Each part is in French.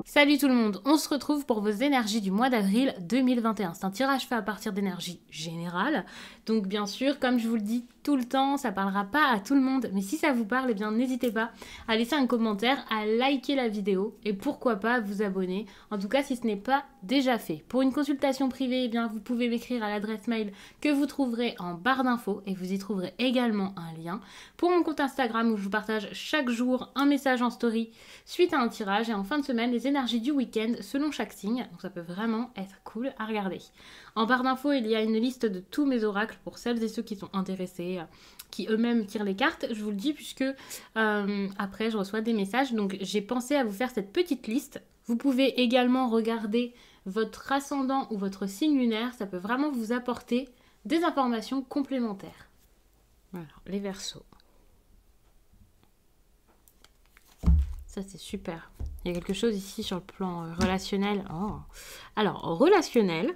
Salut tout le monde, on se retrouve pour vos énergies du mois d'avril 2021. C'est un tirage fait à partir d'énergie générale. Donc bien sûr, comme je vous le dis tout le temps, ça parlera pas à tout le monde. Mais si ça vous parle, eh bien n'hésitez pas à laisser un commentaire, à liker la vidéo et pourquoi pas à vous abonner. En tout cas, si ce n'est pas déjà fait. Pour une consultation privée, eh bien vous pouvez m'écrire à l'adresse mail que vous trouverez en barre d'infos et vous y trouverez également un lien. Pour mon compte Instagram où je vous partage chaque jour un message en story suite à un tirage et en fin de semaine les énergies du week-end selon chaque signe, donc ça peut vraiment être cool à regarder. En barre d'infos, il y a une liste de tous mes oracles pour celles et ceux qui sont intéressés, qui eux-mêmes tirent les cartes, je vous le dis, puisque après je reçois des messages, donc j'ai pensé à vous faire cette petite liste. Vous pouvez également regarder votre ascendant ou votre signe lunaire, ça peut vraiment vous apporter des informations complémentaires. Voilà, les Verseaux. Ça, c'est super. Il y a quelque chose ici sur le plan relationnel. Oh. Alors, relationnel,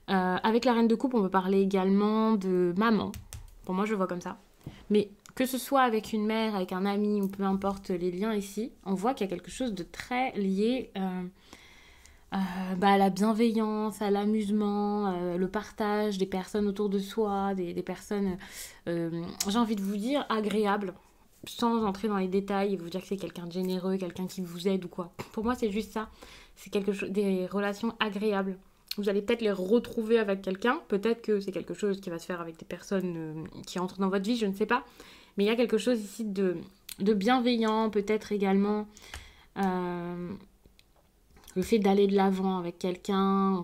avec la reine de coupe, on peut parler également de maman. Pour moi, je le vois comme ça. Mais que ce soit avec une mère, avec un ami, ou peu importe les liens ici, on voit qu'il y a quelque chose de très lié à la bienveillance, à l'amusement, le partage des personnes autour de soi, des personnes, j'ai envie de vous dire, agréables. Sans entrer dans les détails et vous dire que c'est quelqu'un de généreux, quelqu'un qui vous aide ou quoi. Pour moi, c'est juste ça. C'est quelque chose, des relations agréables. Vous allez peut-être les retrouver avec quelqu'un. Peut-être que c'est quelque chose qui va se faire avec des personnes qui entrent dans votre vie, je ne sais pas. Mais il y a quelque chose ici de bienveillant, peut-être également. Le fait d'aller de l'avant avec quelqu'un.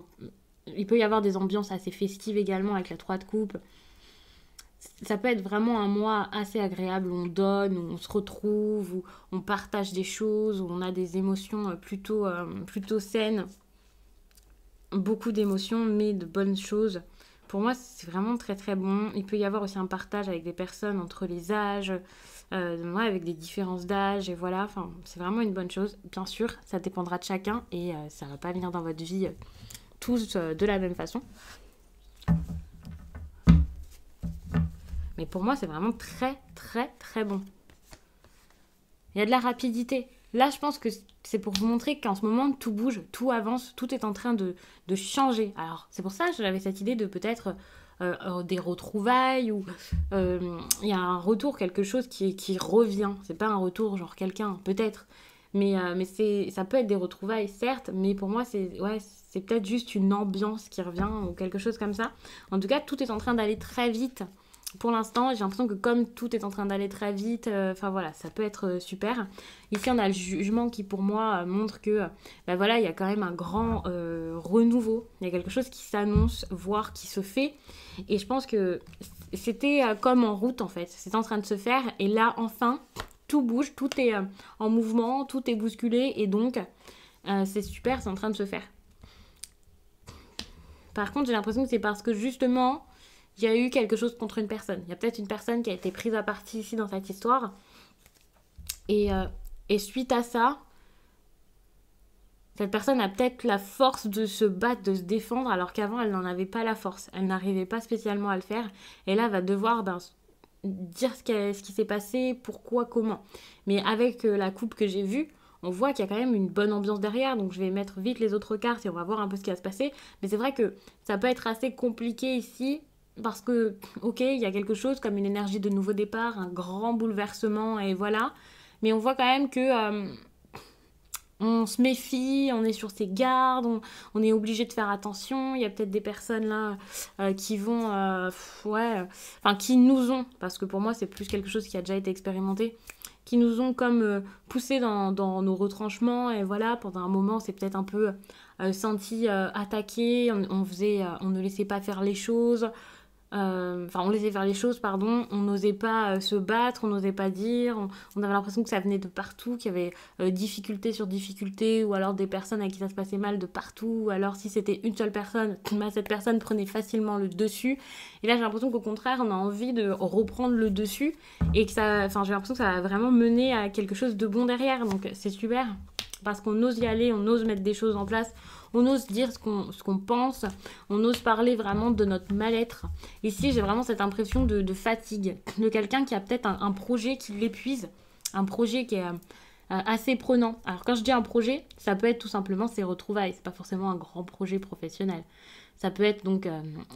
Il peut y avoir des ambiances assez festives également avec la 3 de coupe. Ça peut être vraiment un mois assez agréable où on donne, où on se retrouve, où on partage des choses, où on a des émotions plutôt saines. Beaucoup d'émotions, mais de bonnes choses. Pour moi, c'est vraiment très très bon. Il peut y avoir aussi un partage avec des personnes entre les âges, avec des différences d'âge, et voilà. Enfin, c'est vraiment une bonne chose. Bien sûr, ça dépendra de chacun et ça ne va pas venir dans votre vie tous de la même façon. Mais pour moi, c'est vraiment très, très, très bon. Il y a de la rapidité. Là, je pense que c'est pour vous montrer qu'en ce moment, tout bouge, tout avance, tout est en train de changer. Alors, c'est pour ça que j'avais cette idée de peut-être des retrouvailles ou il y a un retour, quelque chose qui revient. C'est pas un retour genre quelqu'un, peut-être. Mais ça peut être des retrouvailles, certes, mais pour moi, c'est peut-être juste une ambiance qui revient ou quelque chose comme ça. En tout cas, tout est en train d'aller très vite. Pour l'instant, j'ai l'impression que comme tout est en train d'aller très vite, voilà, ça peut être super. Ici, on a le jugement qui, pour moi, montre que, il y a quand même un grand renouveau. Il y a quelque chose qui s'annonce, voire qui se fait. Et je pense que c'était comme en route, en fait. C'est en train de se faire. Et là, enfin, tout bouge, tout est en mouvement, tout est bousculé. Et donc, c'est super, c'est en train de se faire. Par contre, j'ai l'impression que c'est parce que, justement, il y a eu quelque chose contre une personne. Il y a peut-être une personne qui a été prise à partie ici dans cette histoire. Et suite à ça, cette personne a peut-être la force de se battre, de se défendre, alors qu'avant, elle n'en avait pas la force. Elle n'arrivait pas spécialement à le faire. Et là, elle va devoir dire ce qui s'est passé, pourquoi, comment. Mais avec la coupe que j'ai vue, on voit qu'il y a quand même une bonne ambiance derrière. Donc, je vais mettre vite les autres cartes et on va voir un peu ce qui va se passer. Mais c'est vrai que ça peut être assez compliqué ici. Parce que, ok, il y a quelque chose comme une énergie de nouveau départ, un grand bouleversement, et voilà. Mais on voit quand même que on se méfie, on est sur ses gardes, on est obligé de faire attention. Il y a peut-être des personnes là qui vont, qui nous ont, parce que pour moi c'est plus quelque chose qui a déjà été expérimenté, qui nous ont comme poussé dans nos retranchements, et voilà, pendant un moment c'est peut-être un peu senti attaqué, on ne laissait pas faire les choses. On laissait faire les choses, pardon, on n'osait pas se battre, on n'osait pas dire, on avait l'impression que ça venait de partout, qu'il y avait difficulté sur difficulté, ou alors des personnes à qui ça se passait mal de partout, ou alors si c'était une seule personne, cette personne prenait facilement le dessus, et là j'ai l'impression qu'au contraire on a envie de reprendre le dessus, et que j'ai l'impression que ça va vraiment mener à quelque chose de bon derrière, donc c'est super, parce qu'on ose y aller, on ose mettre des choses en place, on ose dire ce qu'on pense, on ose parler vraiment de notre mal-être. Ici, j'ai vraiment cette impression de fatigue, de quelqu'un qui a peut-être un projet qui l'épuise, un projet qui est assez prenant. Alors quand je dis un projet, ça peut être tout simplement ces retrouvailles, c'est pas forcément un grand projet professionnel. Ça peut être donc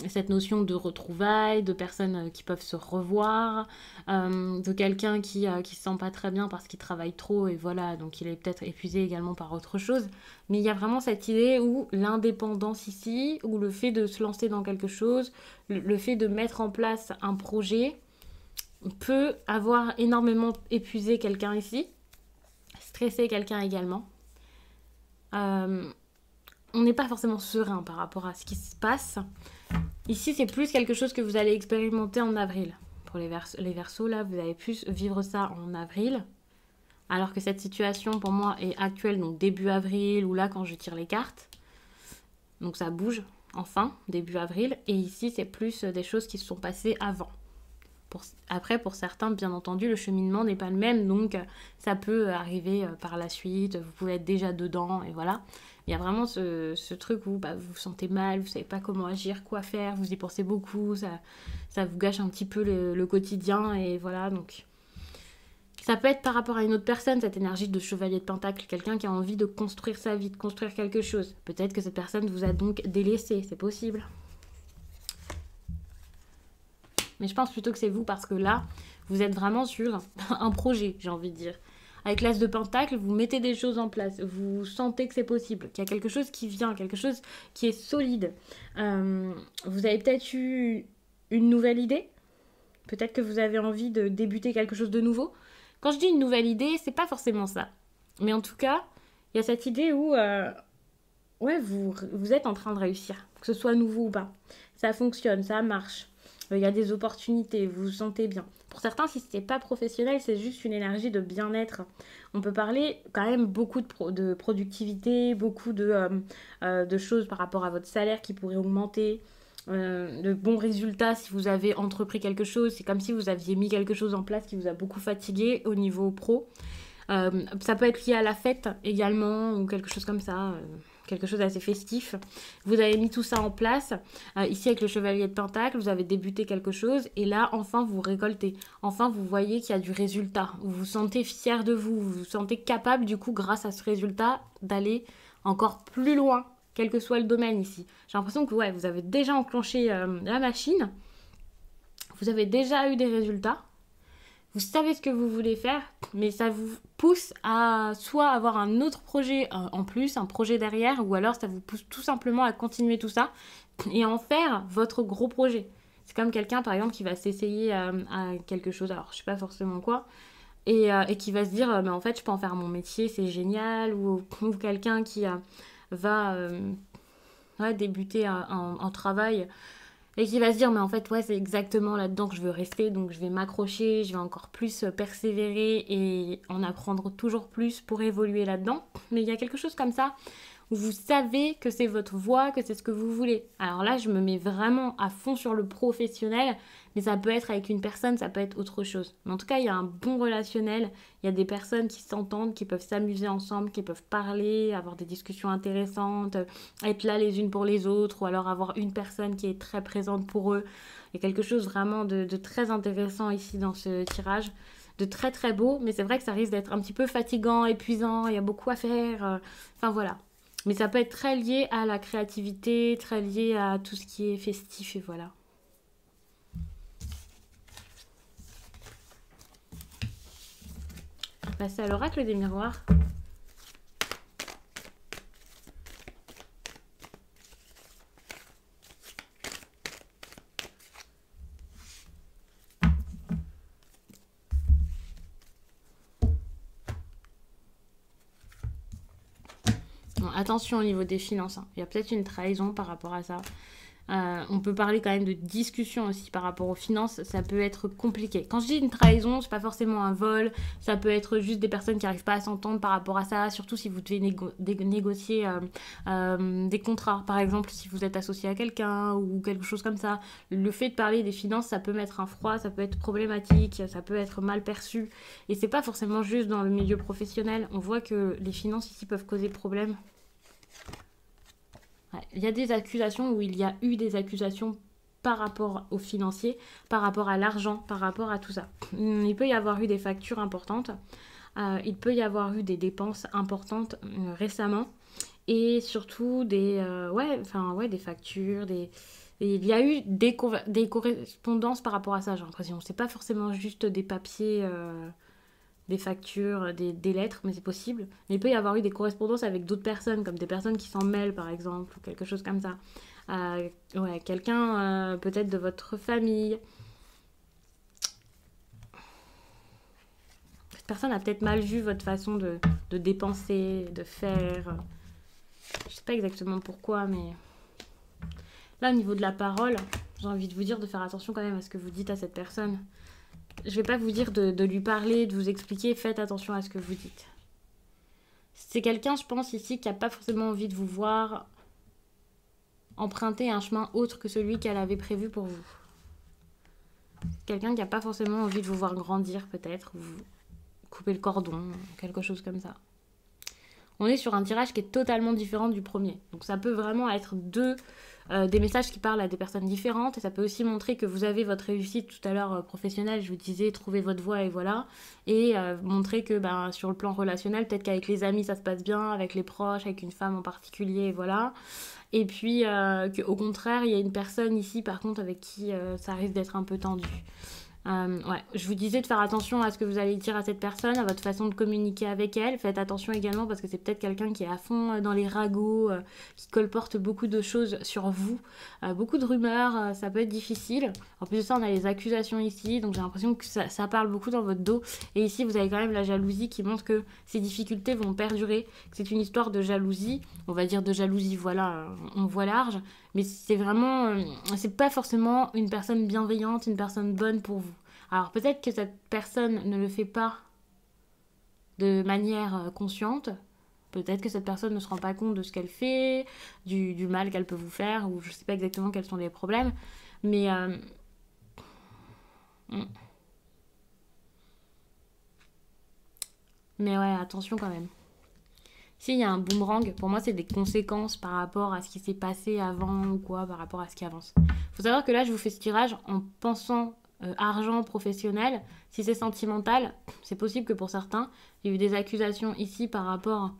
cette notion de retrouvailles, de personnes qui peuvent se revoir, de quelqu'un qui se sent pas très bien parce qu'il travaille trop et voilà, donc il est peut-être épuisé également par autre chose. Mais il y a vraiment cette idée où l'indépendance ici, ou le fait de se lancer dans quelque chose, le fait de mettre en place un projet peut avoir énormément épuisé quelqu'un ici, stressé quelqu'un également. Euh, on n'est pas forcément serein par rapport à ce qui se passe. Ici, c'est plus quelque chose que vous allez expérimenter en avril. Pour les Verseaux, là, vous allez plus vivre ça en avril. Alors que cette situation, pour moi, est actuelle, donc début avril, ou là, quand je tire les cartes. Donc ça bouge, enfin, début avril. Et ici, c'est plus des choses qui se sont passées avant. Après, pour certains, bien entendu, le cheminement n'est pas le même, donc ça peut arriver par la suite, vous pouvez être déjà dedans, et voilà. Il y a vraiment ce truc où vous vous sentez mal, vous savez pas comment agir, quoi faire, vous y pensez beaucoup, ça vous gâche un petit peu le quotidien, et voilà, donc... Ça peut être par rapport à une autre personne, cette énergie de chevalier de pentacle, quelqu'un qui a envie de construire sa vie, de construire quelque chose. Peut-être que cette personne vous a donc délaissé, c'est possible. Mais je pense plutôt que c'est vous parce que là, vous êtes vraiment sur un projet, j'ai envie de dire. Avec l'as de pentacle, vous mettez des choses en place, vous sentez que c'est possible, qu'il y a quelque chose qui vient, quelque chose qui est solide. Vous avez peut-être eu une nouvelle idée. Peut-être que vous avez envie de débuter quelque chose de nouveau. Quand je dis une nouvelle idée, c'est pas forcément ça. Mais en tout cas, il y a cette idée où ouais, vous êtes en train de réussir, que ce soit nouveau ou pas. Ça fonctionne, ça marche. Il y a des opportunités, vous vous sentez bien. Pour certains, si ce n'est pas professionnel, c'est juste une énergie de bien-être. On peut parler quand même beaucoup de productivité, beaucoup de choses par rapport à votre salaire qui pourrait augmenter, de bons résultats si vous avez entrepris quelque chose. C'est comme si vous aviez mis quelque chose en place qui vous a beaucoup fatigué au niveau pro. Ça peut être lié à la fête également ou quelque chose comme ça. Quelque chose d'assez festif. Vous avez mis tout ça en place. Ici, avec le chevalier de pentacle, vous avez débuté quelque chose. Et là, enfin, vous récoltez. Enfin, vous voyez qu'il y a du résultat. Vous vous sentez fier de vous. Vous vous sentez capable, du coup, grâce à ce résultat, d'aller encore plus loin, quel que soit le domaine ici. J'ai l'impression que ouais, vous avez déjà enclenché la machine. Vous avez déjà eu des résultats. Vous savez ce que vous voulez faire, mais ça vous pousse à soit avoir un autre projet en plus, un projet derrière, ou alors ça vous pousse tout simplement à continuer tout ça et en faire votre gros projet. C'est comme quelqu'un, par exemple, qui va s'essayer à quelque chose, alors je sais pas forcément quoi, et qui va se dire, mais en fait, je peux en faire mon métier, c'est génial, ou quelqu'un qui va ouais, débuter un travail et qui va se dire, mais en fait, ouais, c'est exactement là-dedans que je veux rester, donc je vais m'accrocher, je vais encore plus persévérer et en apprendre toujours plus pour évoluer là-dedans. Mais il y a quelque chose comme ça où vous savez que c'est votre voie, que c'est ce que vous voulez. Alors là, je me mets vraiment à fond sur le professionnel, mais ça peut être avec une personne, ça peut être autre chose. Mais en tout cas, il y a un bon relationnel, il y a des personnes qui s'entendent, qui peuvent s'amuser ensemble, qui peuvent parler, avoir des discussions intéressantes, être là les unes pour les autres, ou alors avoir une personne qui est très présente pour eux. Il y a quelque chose vraiment de très intéressant ici dans ce tirage, de très très beau, mais c'est vrai que ça risque d'être un petit peu fatigant, épuisant, il y a beaucoup à faire, enfin voilà. Mais ça peut être très lié à la créativité, très lié à tout ce qui est festif et voilà. On va passer à l'oracle des miroirs. Bon, attention au niveau des finances, hein. Il y a peut-être une trahison par rapport à ça. On peut parler quand même de discussion aussi par rapport aux finances, ça peut être compliqué. Quand je dis une trahison, c'est pas forcément un vol, ça peut être juste des personnes qui n'arrivent pas à s'entendre par rapport à ça, surtout si vous devez négocier des contrats. Par exemple, si vous êtes associé à quelqu'un ou quelque chose comme ça, le fait de parler des finances, ça peut mettre un froid, ça peut être problématique, ça peut être mal perçu. Et c'est pas forcément juste dans le milieu professionnel. On voit que les finances ici peuvent causer problème. Ouais, il y a des accusations où il y a eu des accusations par rapport aux financiers, par rapport à l'argent, par rapport à tout ça. Il peut y avoir eu des factures importantes. Il peut y avoir eu des dépenses importantes récemment. Et surtout des, des factures, et il y a eu des correspondances par rapport à ça, j'ai l'impression. C'est pas forcément juste des papiers, des factures, des lettres, mais c'est possible. Mais il peut y avoir eu des correspondances avec d'autres personnes, comme des personnes qui s'en mêlent, par exemple, ou quelque chose comme ça. Quelqu'un peut-être de votre famille. Cette personne a peut-être mal vu votre façon de dépenser, de faire. Je sais pas exactement pourquoi, mais là, au niveau de la parole, j'ai envie de vous dire de faire attention quand même à ce que vous dites à cette personne. Je vais pas vous dire de lui parler, de vous expliquer, faites attention à ce que vous dites. C'est quelqu'un, je pense, ici, qui a pas forcément envie de vous voir emprunter un chemin autre que celui qu'elle avait prévu pour vous. Quelqu'un qui a pas forcément envie de vous voir grandir, peut-être, ou vous couper le cordon, quelque chose comme ça. On est sur un tirage qui est totalement différent du premier. Donc ça peut vraiment être des messages qui parlent à des personnes différentes, et ça peut aussi montrer que vous avez votre réussite tout à l'heure professionnelle, je vous disais, trouver votre voie et voilà, et montrer que sur le plan relationnel, peut-être qu'avec les amis ça se passe bien, avec les proches, avec une femme en particulier, et voilà. Et puis qu'au contraire, il y a une personne ici par contre avec qui ça risque d'être un peu tendu. Je vous disais de faire attention à ce que vous allez dire à cette personne, à votre façon de communiquer avec elle. Faites attention également parce que c'est peut-être quelqu'un qui est à fond dans les ragots, qui colporte beaucoup de choses sur vous, beaucoup de rumeurs, ça peut être difficile. En plus de ça, on a les accusations ici, donc j'ai l'impression que ça parle beaucoup dans votre dos. Et ici, vous avez quand même la jalousie qui montre que ces difficultés vont perdurer, que c'est une histoire de jalousie, on va dire de jalousie, voilà, on voit large, mais c'est vraiment, c'est pas forcément une personne bienveillante, une personne bonne pour vous. Alors peut-être que cette personne ne le fait pas de manière consciente, peut-être que cette personne ne se rend pas compte de ce qu'elle fait, du mal qu'elle peut vous faire, ou je sais pas exactement quels sont les problèmes, mais mais ouais, attention quand même. S'il y a un boomerang, pour moi, c'est des conséquences par rapport à ce qui s'est passé avant ou quoi, par rapport à ce qui avance. Faut savoir que là, je vous fais ce tirage en pensant argent professionnel. Si c'est sentimental, c'est possible que pour certains, il y a eu des accusations ici par rapport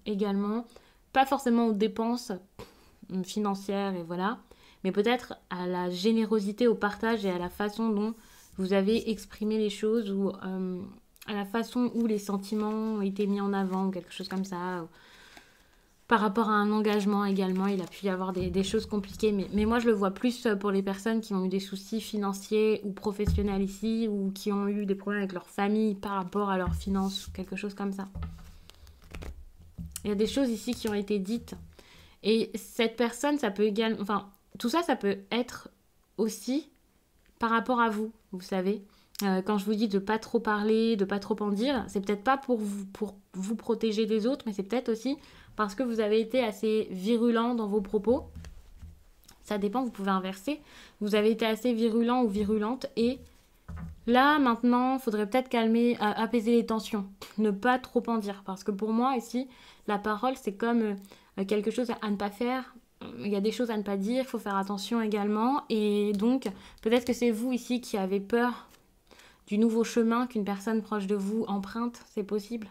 également, pas forcément aux dépenses financières et voilà, mais peut-être à la générosité, au partage et à la façon dont vous avez exprimé les choses ou à la façon où les sentiments ont été mis en avant ou quelque chose comme ça. Par rapport à un engagement également, il a pu y avoir des choses compliquées. Mais moi, je le vois plus pour les personnes qui ont eu des soucis financiers ou professionnels ici ou qui ont eu des problèmes avec leur famille par rapport à leurs finances ou quelque chose comme ça. Il y a des choses ici qui ont été dites. Et cette personne, ça peut également... Enfin, tout ça, ça peut être aussi par rapport à vous, vous savez. Quand je vous dis de pas trop parler, de pas trop en dire, c'est peut-être pas pour vous protéger des autres, mais c'est peut-être aussi parce que vous avez été assez virulent dans vos propos. Ça dépend, vous pouvez inverser. Vous avez été assez virulent ou virulente et là, maintenant, il faudrait peut-être calmer, apaiser les tensions. Ne pas trop en dire. Parce que pour moi, ici, la parole, c'est comme quelque chose à ne pas faire. Il y a des choses à ne pas dire, il faut faire attention également. Et donc, peut-être que c'est vous ici qui avez peur du nouveau chemin qu'une personne proche de vous emprunte, c'est possible.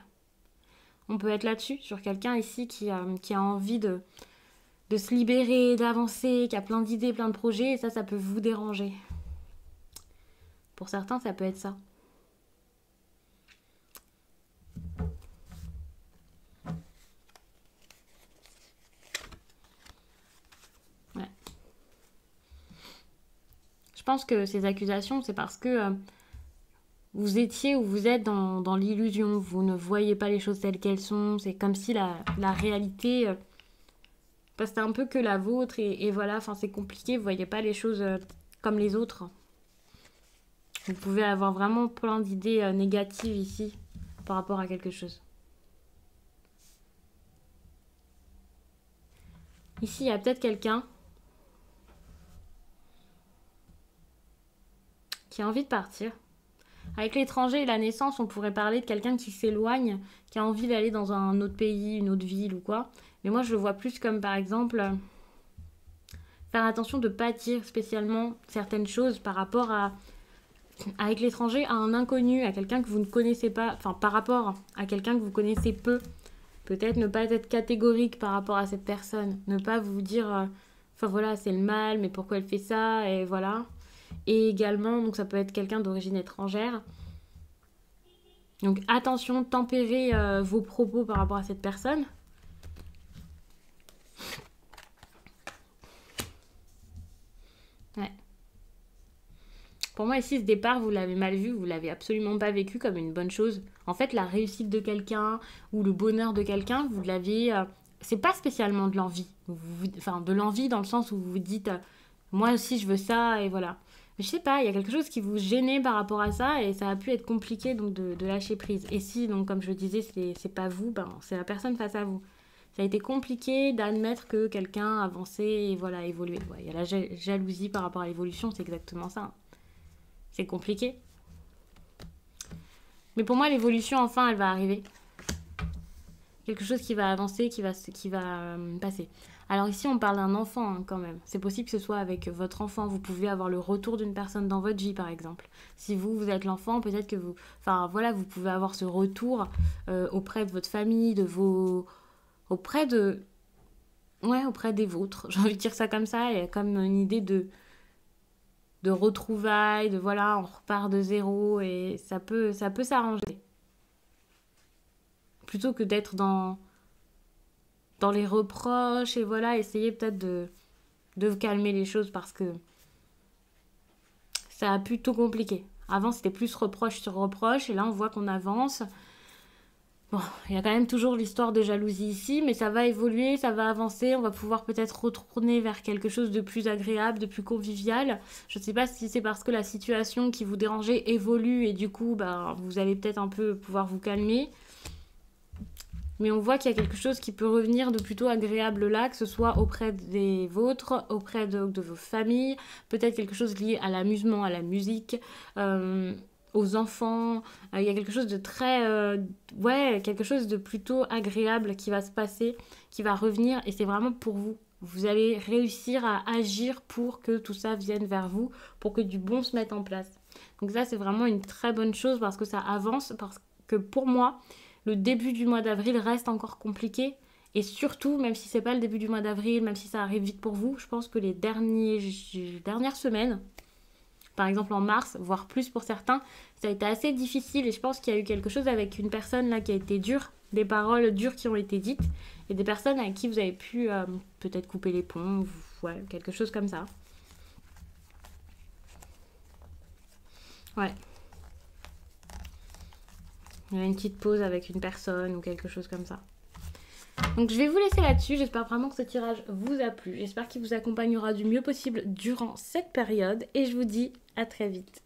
On peut être là-dessus, sur quelqu'un ici qui a envie de se libérer, d'avancer, qui a plein d'idées, plein de projets, et ça peut vous déranger. Pour certains, ça peut être ça. Ouais. Je pense que ces accusations, c'est parce que vous étiez ou vous êtes dans l'illusion, vous ne voyez pas les choses telles qu'elles sont, c'est comme si la réalité, c'était un peu que la vôtre, et voilà, enfin c'est compliqué, vous voyez pas les choses comme les autres. Vous pouvez avoir vraiment plein d'idées négatives ici, par rapport à quelque chose. Ici, il y a peut-être quelqu'un qui a envie de partir. Avec l'étranger et la naissance, on pourrait parler de quelqu'un qui s'éloigne, qui a envie d'aller dans un autre pays, une autre ville ou quoi. Mais moi, je le vois plus comme, par exemple, faire attention de ne pas dire spécialement certaines choses par rapport à avec l'étranger, à un inconnu, à quelqu'un que vous ne connaissez pas, enfin par rapport à quelqu'un que vous connaissez peu. Peut-être ne pas être catégorique par rapport à cette personne. Ne pas vous dire, enfin voilà, c'est le mal, mais pourquoi elle fait ça, et voilà. Et également, donc ça peut être quelqu'un d'origine étrangère. Donc attention, tempérez vos propos par rapport à cette personne. Ouais. Pour moi, ici, ce départ, vous l'avez mal vu, vous l'avez absolument pas vécu comme une bonne chose. En fait, la réussite de quelqu'un ou le bonheur de quelqu'un, vous l'aviez. C'est pas spécialement de l'envie. Enfin, de l'envie dans le sens où vous vous dites, moi aussi, je veux ça, et voilà. Mais je sais pas, il y a quelque chose qui vous gênait par rapport à ça, et ça a pu être compliqué donc de lâcher prise. Et si, donc, comme je le disais, c'est pas vous, ben, c'est la personne face à vous. Ça a été compliqué d'admettre que quelqu'un avançait et voilà, évoluait. Ouais, il y a la jalousie par rapport à l'évolution, c'est exactement ça. C'est compliqué. Mais pour moi, l'évolution, enfin, elle va arriver. Quelque chose qui va avancer, qui va passer. Alors ici, on parle d'un enfant hein, quand même. C'est possible que ce soit avec votre enfant. Vous pouvez avoir le retour d'une personne dans votre vie, par exemple. Si vous êtes l'enfant, peut-être que vous... Enfin, voilà, vous pouvez avoir ce retour auprès de votre famille, de vos... Auprès de... Ouais, auprès des vôtres. J'ai envie de dire ça comme ça. Il y a comme une idée de retrouvailles, de voilà, on repart de zéro et ça peut s'arranger. Plutôt que d'être dans les reproches et voilà, essayer peut-être de calmer les choses parce que ça a plutôt compliqué. Avant, c'était plus reproche sur reproche et là, on voit qu'on avance. Bon, il y a quand même toujours l'histoire de jalousie ici, mais ça va évoluer, ça va avancer, on va pouvoir peut-être retourner vers quelque chose de plus agréable, de plus convivial. Je ne sais pas si c'est parce que la situation qui vous dérangeait évolue et du coup, bah, vous allez peut-être un peu pouvoir vous calmer. Mais on voit qu'il y a quelque chose qui peut revenir de plutôt agréable là, que ce soit auprès des vôtres, auprès de vos familles, peut-être quelque chose lié à l'amusement, à la musique, aux enfants. Il y a quelque chose de très... ouais, quelque chose de plutôt agréable qui va se passer, qui va revenir et c'est vraiment pour vous. Vous allez réussir à agir pour que tout ça vienne vers vous, pour que du bon se mette en place. Donc ça, c'est vraiment une très bonne chose parce que ça avance, parce que pour moi, le début du mois d'avril reste encore compliqué. Et surtout, même si c'est pas le début du mois d'avril, même si ça arrive vite pour vous, je pense que les dernières semaines, par exemple en mars, voire plus pour certains, ça a été assez difficile. Et je pense qu'il y a eu quelque chose avec une personne là qui a été dure, des paroles dures qui ont été dites, et des personnes avec qui vous avez pu peut-être couper les ponts, ouais, quelque chose comme ça. Ouais. Il y a une petite pause avec une personne ou quelque chose comme ça. Donc je vais vous laisser là-dessus. J'espère vraiment que ce tirage vous a plu. J'espère qu'il vous accompagnera du mieux possible durant cette période. Et je vous dis à très vite.